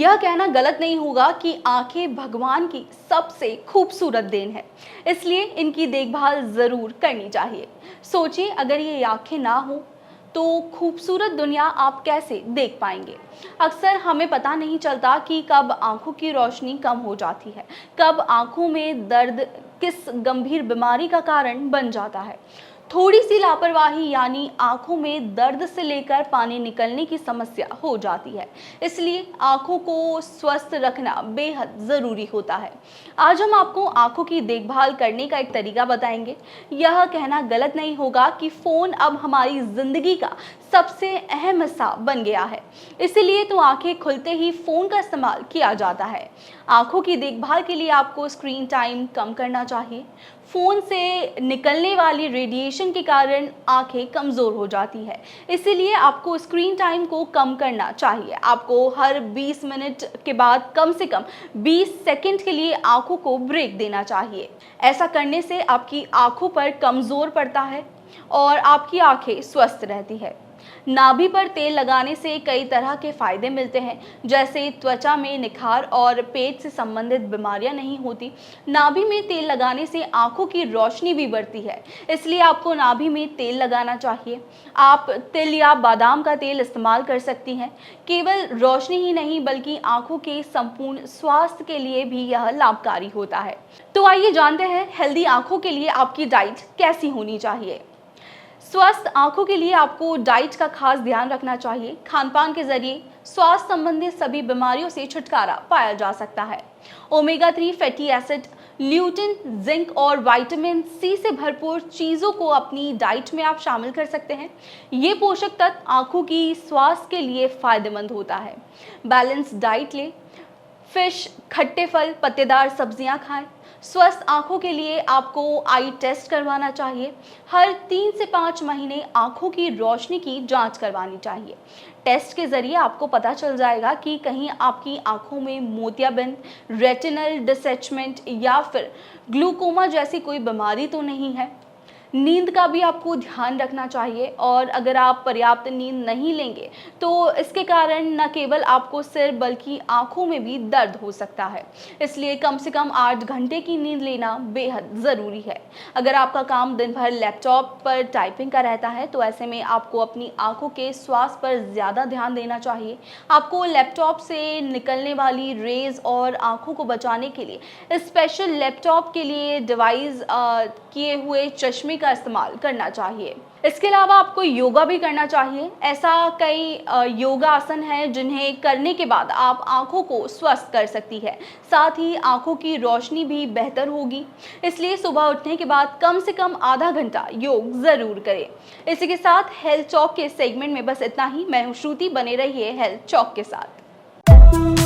यह कहना गलत नहीं होगा कि आंखें भगवान की सबसे खूबसूरत देन है, इसलिए इनकी देखभाल ज़रूर करनी चाहिए। सोचिए, अगर ये आंखें ना हो तो खूबसूरत दुनिया आप कैसे देख पाएंगे। अक्सर हमें पता नहीं चलता कि कब आंखों की रोशनी कम हो जाती है, कब आंखों में दर्द किस गंभीर बीमारी का कारण बन जाता है। थोड़ी सी लापरवाही यानी आंखों में दर्द से लेकर पानी निकलने की समस्या हो जाती है। इसलिए आंखों को स्वस्थ रखना बेहद ज़रूरी होता है। आज हम आपको आंखों की देखभाल करने का एक तरीका बताएंगे। यह कहना गलत नहीं होगा कि फ़ोन अब हमारी ज़िंदगी का सबसे अहम हिस्सा बन गया है, इसीलिए तो आंखें खुलते ही फ़ोन का इस्तेमाल किया जाता है। आंखों की देखभाल के लिए आपको स्क्रीन टाइम कम करना चाहिए। फ़ोन से निकलने वाली रेडिएशन के कारण आंखें कमज़ोर हो जाती है, इसीलिए आपको स्क्रीन टाइम को कम करना चाहिए। आपको हर 20 मिनट के बाद कम से कम 20 सेकंड के लिए आंखों को ब्रेक देना चाहिए। ऐसा करने से आपकी आंखों पर कमज़ोर पड़ता है और आपकी आंखें स्वस्थ रहती है। नाभि पर तेल लगाने से कई तरह के फायदे मिलते हैं, जैसे त्वचा में निखार और पेट से संबंधित बीमारियां नहीं होती। नाभि में तेल लगाने से आंखों की रोशनी भी बढ़ती है, इसलिए आपको नाभि में तेल लगाना चाहिए। आप तिल या बादाम का तेल इस्तेमाल कर सकती हैं। केवल रोशनी ही नहीं बल्कि आंखों के संपूर्ण स्वास्थ्य के लिए भी यह लाभकारी होता है। तो आइए जानते हैं हेल्दी आंखों के लिए आपकी डाइट कैसी होनी चाहिए। स्वस्थ आंखों के लिए आपको डाइट का खास ध्यान रखना चाहिए। खान-पान के जरिए स्वास्थ्य संबंधित सभी बीमारियों से छुटकारा पाया जा सकता है। Omega 3 fatty acid, lutein, zinc और विटामिन सी से भरपूर चीज़ों को अपनी डाइट में आप शामिल कर सकते हैं। ये पोषक तत्व आंखों की स्वास्थ्य के लिए फायदेमंद होता है। बैलेंस डाइट लें। फिश, खट्टे फल, पत्तेदार सब्जियां खाएं। स्वस्थ आंखों के लिए आपको आई टेस्ट करवाना चाहिए। हर 3 से 5 महीने आंखों की रोशनी की जांच करवानी चाहिए। टेस्ट के जरिए आपको पता चल जाएगा कि कहीं आपकी आंखों में मोतियाबिंद, रेटिनल डिसैचमेंट या फिर ग्लूकोमा जैसी कोई बीमारी तो नहीं है। नींद का भी आपको ध्यान रखना चाहिए और अगर आप पर्याप्त नींद नहीं लेंगे तो इसके कारण न केवल आपको सिर बल्कि आंखों में भी दर्द हो सकता है। इसलिए कम से कम 8 घंटे की नींद लेना बेहद ज़रूरी है। अगर आपका काम दिन भर लैपटॉप पर टाइपिंग का रहता है तो ऐसे में आपको अपनी आंखों के स्वास्थ्य पर ज़्यादा ध्यान देना चाहिए। आपको लैपटॉप से निकलने वाली रेज और आंखों को बचाने के लिए स्पेशल लैपटॉप के लिए डिवाइस किए हुए चश्मे का इस्तेमाल करना चाहिए। इसके अलावा आपको योगा भी करना चाहिए। ऐसा कई योगा आसन है जिन्हें करने के बाद आप आंखों को स्वस्थ कर सकती है, साथ ही आंखों की रोशनी भी बेहतर होगी। इसलिए सुबह उठने के बाद कम से कम आधा घंटा योग ज़रूर करें। इसी के साथ हेल्थ चॉक के सेगमेंट में बस इतना ही। मैं हूँ श्रुति, बने रहिए हेल्थ चॉक के साथ।